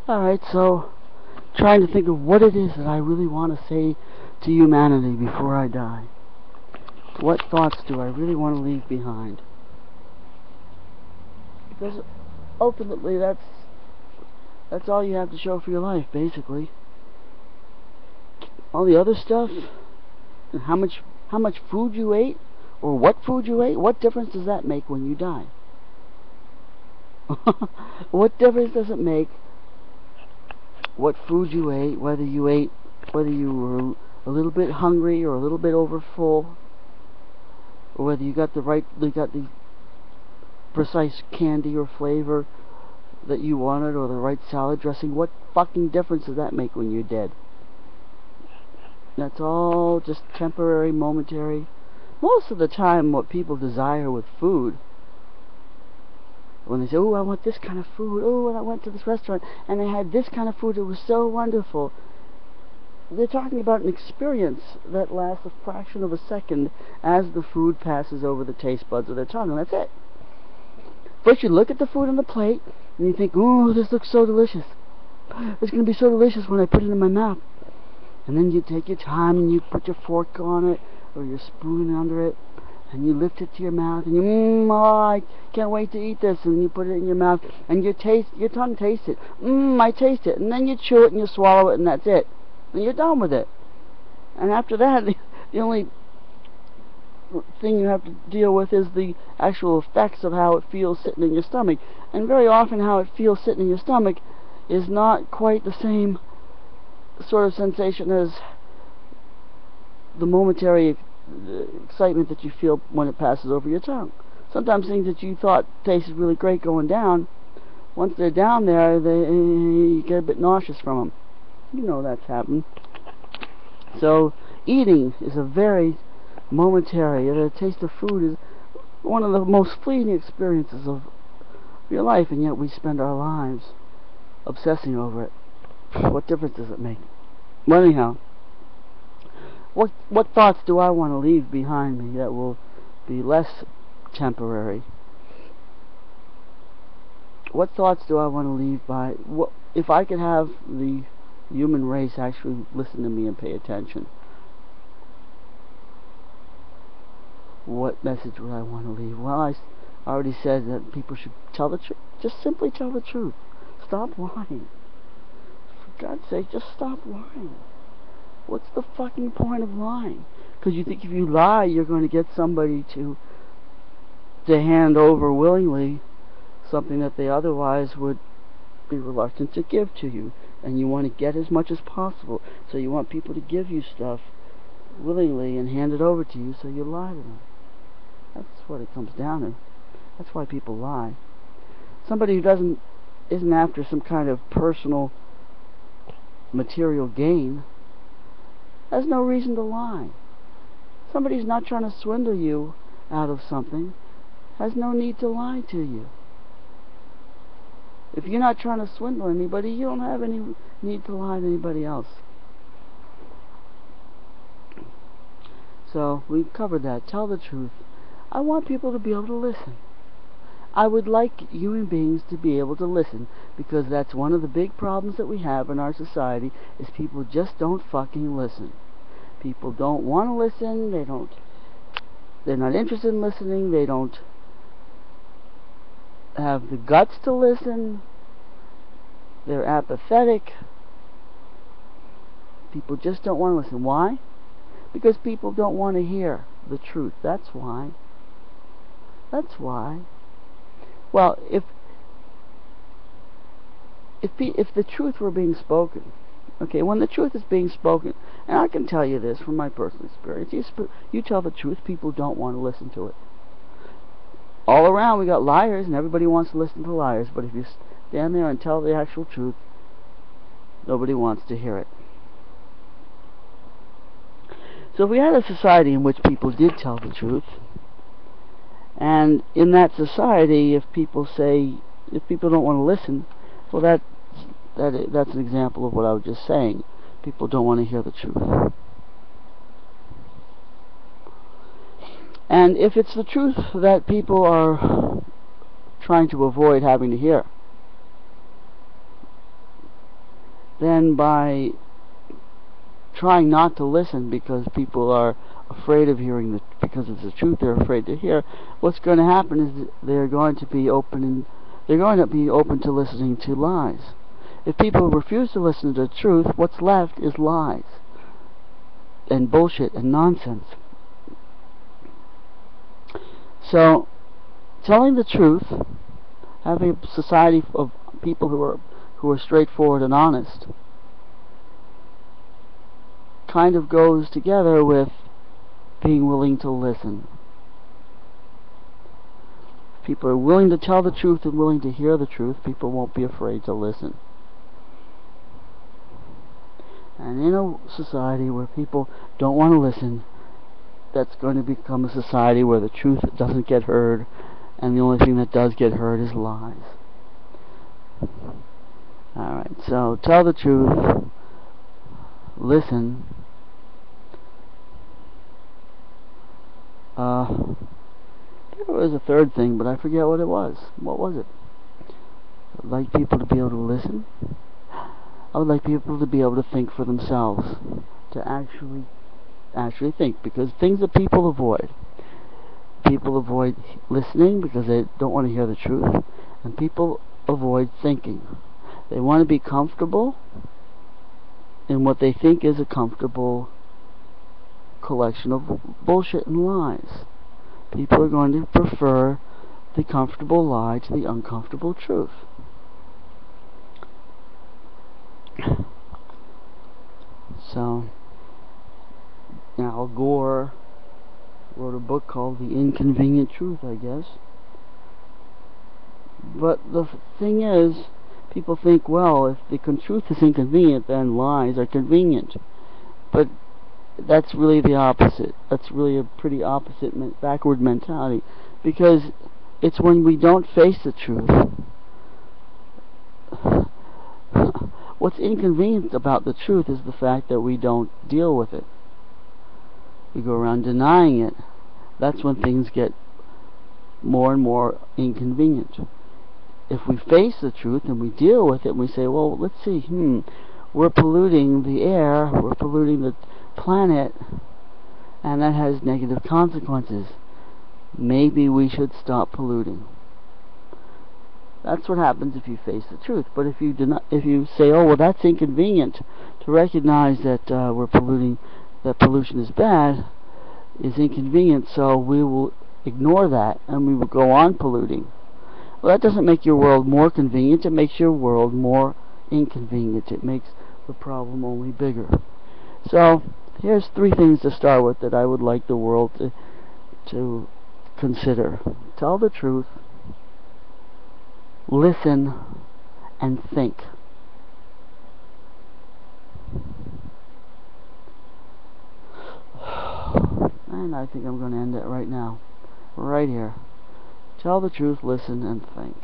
Alright, so trying to think of what it is that I really want to say to humanity before I die. What thoughts do I really want to leave behind? Because ultimately that's all you have to show for your life, basically. All the other stuff, and how much food you ate, or what food you ate, what difference does that make when you die? What difference does it make what food you ate, whether you were a little bit hungry or a little bit overfull, or whether you got the precise candy or flavor that you wanted, or the right salad dressing? What fucking difference does that make when you're dead? That's all just temporary, momentary. Most of the time, what people desire with food, when they say, oh, I want this kind of food, oh, and I went to this restaurant and they had this kind of food, it was so wonderful, they're talking about an experience that lasts a fraction of a second as the food passes over the taste buds of their tongue, and that's it. First you look at the food on the plate and you think, oh, this looks so delicious, it's going to be so delicious when I put it in my mouth. And then you take your time and you put your fork on it or your spoon under it, and you lift it to your mouth, and you, oh, I can't wait to eat this, and you put it in your mouth, and your tongue tastes it. I taste it. And then you chew it and you swallow it, and that's it. And you're done with it. And after that, the only thing you have to deal with is the actual effects of how it feels sitting in your stomach. And very often how it feels sitting in your stomach is not quite the same sort of sensation as the momentary excitement that you feel when it passes over your tongue. Sometimes things that you thought tasted really great going down, once they're down there, you get a bit nauseous from them. You know that's happened. So eating is a very momentary, the taste of food is one of the most fleeting experiences of your life, and yet we spend our lives obsessing over it. What difference does it make? Well, anyhow, what thoughts do I want to leave behind me that will be less temporary? What thoughts do I want to leave by? If I could have the human race actually listen to me and pay attention, what message would I want to leave? Well, I already said that people should tell the truth. Just simply tell the truth. Stop lying. For God's sake, just stop lying. What's the fucking point of lying? Because you think if you lie, you're going to get somebody to hand over willingly something that they otherwise would be reluctant to give to you. And you want to get as much as possible. So you want people to give you stuff willingly and hand it over to you, so you lie to them. That's what it comes down to. That's why people lie. Somebody who isn't after some kind of personal material gain has no reason to lie. Somebody who's not trying to swindle you out of something has no need to lie to you. If you're not trying to swindle anybody, you don't have any need to lie to anybody else. So we've covered that. Tell the truth. I want people to be able to listen. I would like human beings to be able to listen, because that's one of the big problems that we have in our society, is people just don't fucking listen. People don't want to listen, they're not interested in listening, they don't have the guts to listen, they're apathetic. People just don't want to listen. Why? Because people don't want to hear the truth. That's why. That's why. Well, if the truth were being spoken, okay, when the truth is being spoken, and I can tell you this from my personal experience, you tell the truth, people don't want to listen to it. All around we got liars, and everybody wants to listen to liars, but if you stand there and tell the actual truth, nobody wants to hear it. So if we had a society in which people did tell the truth, and in that society, if people don't want to listen, well, that's an example of what I was just saying. People don't want to hear the truth. And if it's the truth that people are trying to avoid having to hear, then by trying not to listen because people are afraid of hearing because it's the truth they're afraid to hear, what's going to happen is they're going to be open to listening to lies. If people refuse to listen to the truth, what's left is lies and bullshit and nonsense. So, telling the truth, having a society of people who are straightforward and honest, kind of goes together with being willing to listen. If people are willing to tell the truth and willing to hear the truth, people won't be afraid to listen. And in a society where people don't want to listen, that's going to become a society where the truth doesn't get heard, and the only thing that does get heard is lies. Alright, so tell the truth, listen. There was a third thing, but I forget what it was. What was it? I'd like people to be able to listen. I would like people to be able to think for themselves, to actually think, because things that people avoid listening because they don't want to hear the truth, and people avoid thinking. They want to be comfortable in what they think is a comfortable collection of bullshit and lies. People are going to prefer the comfortable lie to the uncomfortable truth. So, Al Gore wrote a book called The Inconvenient Truth, I guess. But the thing is, people think, well, if the truth is inconvenient, then lies are convenient. But that's really the opposite. That's really a pretty opposite, backward mentality. Because it's when we don't face the truth. What's inconvenient about the truth is the fact that we don't deal with it. We go around denying it. That's when things get more and more inconvenient. If we face the truth and we deal with it and we say, well, let's see, we're polluting the air, we're polluting the planet, and that has negative consequences. Maybe we should stop polluting. That's what happens if you face the truth. But if you say, oh, well, that's inconvenient to recognize that we're polluting, that pollution is bad, is inconvenient, so we will ignore that and we will go on polluting. Well, that doesn't make your world more convenient. It makes your world more inconvenient. It makes the problem only bigger. So here's 3 things to start with that I would like the world to consider. Tell the truth, listen, and think. And I think I'm going to end it right now. Right here. Tell the truth, listen, and think.